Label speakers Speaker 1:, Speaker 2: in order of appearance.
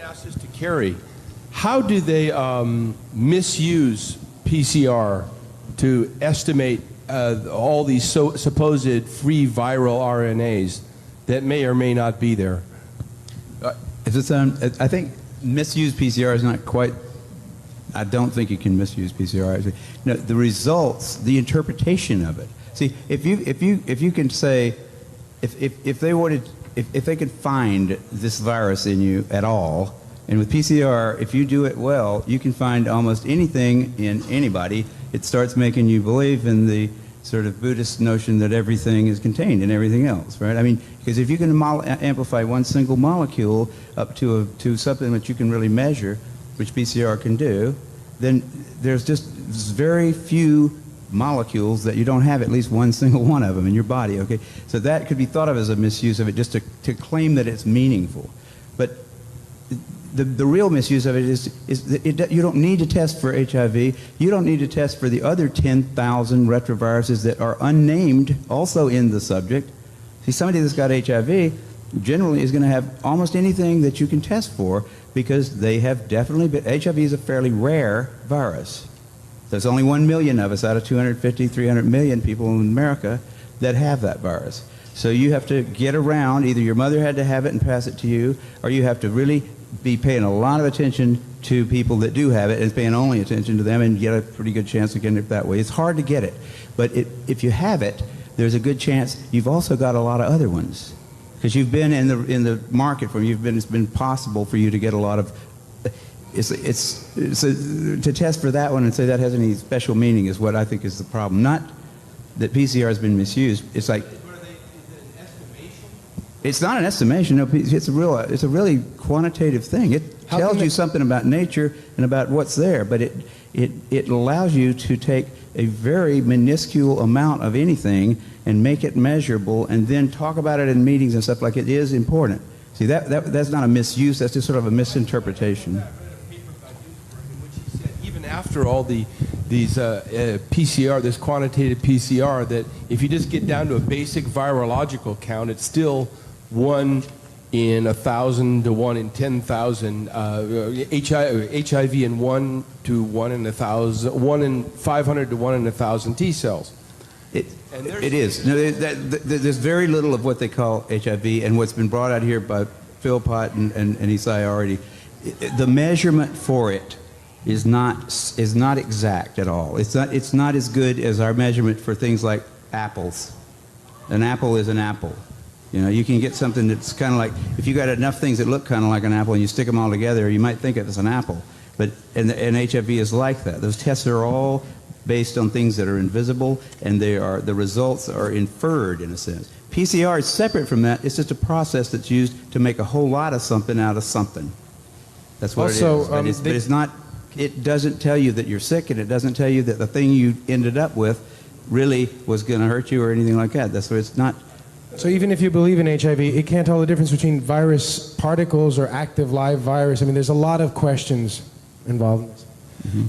Speaker 1: ask this to Kary. How do they misuse PCR to estimate all these supposed free viral RNAs that may or may not be there?
Speaker 2: I think misuse PCR is not quite. I don't think you can misuse PCR. Actually, no, the results, the interpretation of it. See, if you can say, if they could find this virus in you at all, and with PCR, if you do it well, you can find almost anything in anybody. It starts making you believe in the sort of Buddhist notion that everything is contained in everything else, right? I mean, because if you can amplify one single molecule up to something that you can really measure, which PCR can do, then there's just very few molecules that you don't have at least one single one of them in your body, okay? So that could be thought of as a misuse of it, just to claim that it's meaningful. But the real misuse of it is that you don't need to test for HIV. You don't need to test for the other 10,000 retroviruses that are unnamed also in the subject. See, somebody that's got HIV generally is going to have almost anything that you can test for because they have definitely been. HIV is a fairly rare virus. There's only 1 million of us out of 250, 300 million people in America that have that virus. So you have to get around. Either your mother had to have it and pass it to you, or you have to really be paying a lot of attention to people that do have it and paying only attention to them and get a pretty good chance of getting it that way. It's hard to get it, but if you have it, there's a good chance you've also got a lot of other ones because you've been in the market for it's been possible for you to get a lot of. To test for that one and say that has any special meaning is what I think is the problem. Not that PCR has been misused. It's like. It's not an estimation. No, it's a really quantitative thing. It tells you something about nature and about what's there, but it allows you to take a very minuscule amount of anything and make it measurable, and then talk about it in meetings and stuff like it is important. See, that's not a misuse. That's just sort of a misinterpretation.
Speaker 1: Even after all these PCR, this quantitative PCR, that if you just get down to a basic virological count, it's still 1 in 1,000 to 1 in 10,000. HIV in 1 to 1 in 1,000, 1 in 500 to 1 in 1,000 T cells.
Speaker 2: It is. No, there's very little of what they call HIV, and what's been brought out here by Philpott and Isai already. The measurement for it is not exact at all. It's not as good as our measurement for things like apples. An apple is an apple. You know, you can get something that's kind of like, if you got enough things that look kind of like an apple and you stick them all together, you might think it was an apple. But and HIV is like that. Those tests are all based on things that are invisible, and the results are inferred in a sense. PCR is separate from that. It's just a process that's used to make a whole lot of something out of something. That's what it is. But it's not. It doesn't tell you that you're sick, and it doesn't tell you that the thing you ended up with really was going to hurt you or anything like that. That's what it's not.
Speaker 3: So even if you believe in HIV, it can't tell the difference between virus particles or active live virus. I mean, there's a lot of questions involved in this. Mm-hmm.